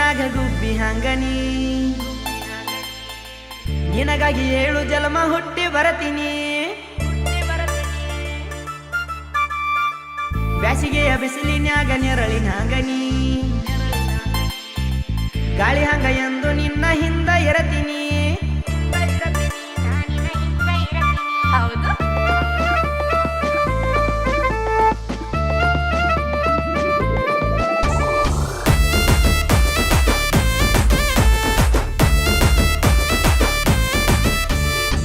ಬಿಸಿಲಿನಾಗ ಗುಬ್ಬಿ ಹಂಗನಿ ನಿನಗಾಗಿ 7 ಜನ್ಮ ಹುಟ್ಟಿ ಬರತೀನಿ ಬ್ಯಾಸಿಗೆಯ ಬಿಸಿಲಿನಾಗ ನೆರಳಿನ ಹಂಗನಿ ಗಾಳಿ ಹಂಗ ಎಂದು ನಿನ್ನ ಹಿಂದ ಇರತೀನಿ ಹೌದು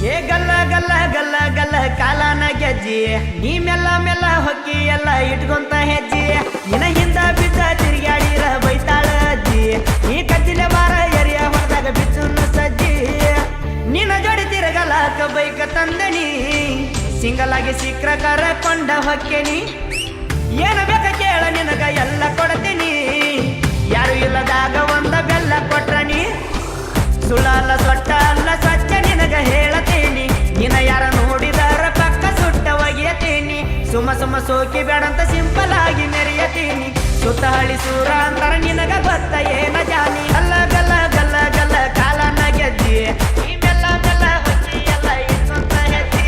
ಏ ಗಲ್ಲ ಗಲ್ಲ ಗಲ್ಲ ಗಲ್ಲ ಕಾಲನ ಗೆಜ್ಜಿ ನೀ ಮೆಲ್ಲ ಮೆಲ್ಲ ಹೊಕ್ಕಿ ಎಲ್ಲ ಇಟ್ಕೊಂತ ಹೆಜ್ಜಿ ನಿನ ಹಿಂದ ಬಿದ್ದ ತಿರುಗಾಡಿರ ಬೈತಾಳ ಅಜ್ಜಿ ನೀ ಕಚ್ಚಿಲೆ ಬಾರ ಎರಿಯ ಹೊರದಾಗ ಬಿಚ್ಚುನ್ನ ಸಜ್ಜಿ ನಿನ್ನ ಜೋಡಿ ತಿರುಗಲಾಕ ಬೈಕ ತಂದನಿ ಸಿಂಗಲ್ ಆಗಿ ಸಿಕ್ರ ಕರಕೊಂಡ ಹೊಕ್ಕೇನಿ ಏನ ಬೇಕ ಕೇಳ ನಿನಗ ಎಲ್ಲ ಕೊಡ್ತೀನಿ ಯಾರು ಇಲ್ಲದಾಗ ಒಂದ ಬೆಲ್ಲ ಕೊಟ್ರನಿ ಸುಳ್ಳಲ್ಲ ಸೊಟ್ಟ ಅಲ್ಲ ಸ್ವಚ್ಛ ನಿನಗ ಹೇಳತೀನಿ ನಿನ ಯಾರ ನೋಡಿದರ ಪಕ್ಕ ಸುಟ್ಟ ಒಗೆಯತೀನಿ ಸುಮ ಸುಮ ಸೋಕಿ ಬೇಡಂತ ಸಿಂಪಲ್ ಆಗಿ ಮೆರೆಯತೀನಿ ಸುತ್ತ ಹಳಿ ಸೂರ ಅಂತರ ನಿನಗ ಗೊತ್ತ ಏನ ಜಾನಿ ಅಲ್ಲ ಗಲ್ಲ ಗಲ್ಲ ಗಲ್ಲ ಕಾಲನ ಗೆಜ್ಜಿ ಈ ಮೆಲ್ಲ ಮೆಲ್ಲ ಹೊಚ್ಚಿ ಎಲ್ಲ ಇಟ್ಕೊಂತ ಹೆಜ್ಜಿ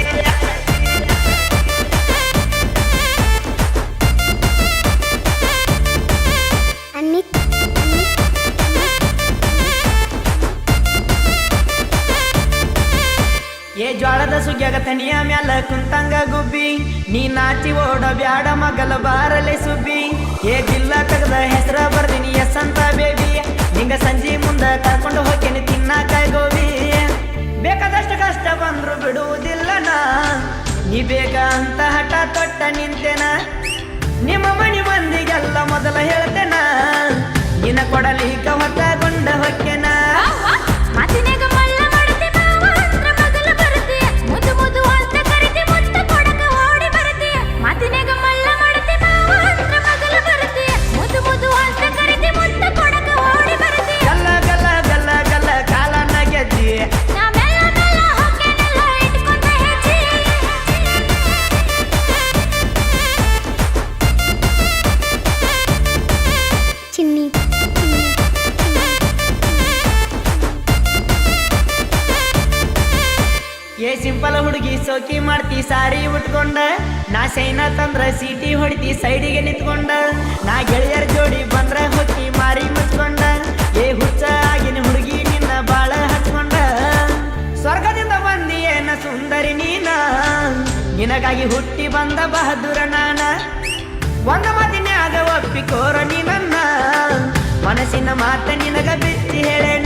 ಏ ಜ್ವಾಳದ ಸುಗ್ಯಾಗ ತಣಿಯ ಮ್ಯಾಲ ಕುಂತಂಗ ಗುಬ್ಬಿ ನೀ ನಾಚಿ ಓಡ ಬ್ಯಾಡ ಮಗಲ ಬಾರಲೆ ಸುಬ್ಬಿ ಏ ಜಿಲ್ಲಾ ತಗದ ಹೆಸರ ಬರ್ದಿನಿ ಎಸ್ ಅಂತ ಬೇಬಿ ನಿಂಗ ಸಂಜೆ ಮುಂದ ಕರ್ಕೊಂಡು ಹೋಗ್ತೇನೆ ತಿನ್ನಾಕಾಯ್ ಗೋಬಿ ಬೇಕಾದಷ್ಟು ಕಷ್ಟ ಬಂದ್ರು ಬಿಡುವುದಿಲ್ಲ ನಾ ನೀ ಬೇಕ ಅಂತ ಹಠ ತೊಟ್ಟ ನಿಂತೆನ ನಿಮ್ಮ ಮಣಿ ಮಂದಿಗೆಲ್ಲ ಮೊದಲ ಹೇಳ್ತೇನ ನಿನ್ನ ಕೊಡಲಿಕ ಹೊತ್ತಗೊಂಡ ಹೊಕ್ಕೆನ ಮಾತಿನಾಗ ಮಲ್ಲ ಮಾಡತಿ ಮಾವ ಅಂದ್ರ ಮಗಲ ಬರತಿ ಮುದ್ದು ಮುದ್ದು ಅಂತ ಕರಿತಿ ಮುತ್ತ ಕೊಡಕ ಓಡಿ ಬರತಿ ಮಾತಿನಾಗ ಮಲ್ಲ ಮಾಡತಿ ಮಾವ ಅಂದ್ರ ಮಗಲ ಬರತಿ ಮುದ್ದು ಮುದ್ದು ಅಂತ ಕರಿತಿ ಮುತ್ತ ಕೊಡಕ ಓಡಿ ಬರತಿ ಗಲ್ಲ ಗಲ್ಲ ಗಲ್ಲ ಗಲ್ಲ ಕಾಲನ ಗೆಜ್ಜಿ ನಾ ಮೆಲ್ಲ ಮೆಲ್ಲ ಹೊಕ್ಕೇನೆಲ್ಲ ಇಟ್ಕೊಂತ ಹೆಜ್ಜಿ ಚಿನ್ನಿ ಏ ಸಿಂಪಲ್ ಹುಡುಗಿ ಸೋಕಿ ಮಾಡ್ತಿ ಸಾರಿ ಉಟ್ಕೊಂಡ ನಾ ಶೈನ ತಂದ್ರ ಸೀಟಿ ಹೊಡಿತಿ ಸೈಡಿಗೆ ನಿಂತ್ಕೊಂಡ ನಾ ಗೆಳೆಯರ ಜೋಡಿ ಬಂದ್ರ ಹೊಕ್ಕಿ ಮಾರಿ ಮುಚ್ಕೊಂಡ ಏ ಹುಚ್ಚ ಆಗಿನ ಹುಡುಗಿ ನಿನ್ನ ಬಾಳ ಹಚ್ಕೊಂಡ ಸ್ವರ್ಗದಿಂದ ಬಂದಿ ಏನ ಸುಂದರಿ ನೀನ ನಿನಗಾಗಿ ಹುಟ್ಟಿ ಬಂದ ಬಹದ್ದೂರ ನಾನ ಒಂದ ಮಾತಿನ್ಯಾಗ ಒಪ್ಪಿಕೋರ ನೀ ನನ್ನ ಮನಸ್ಸಿನ ಮಾತ ನಿನಗ ಬಿಚ್ಚಿ ಹೇಳೇನ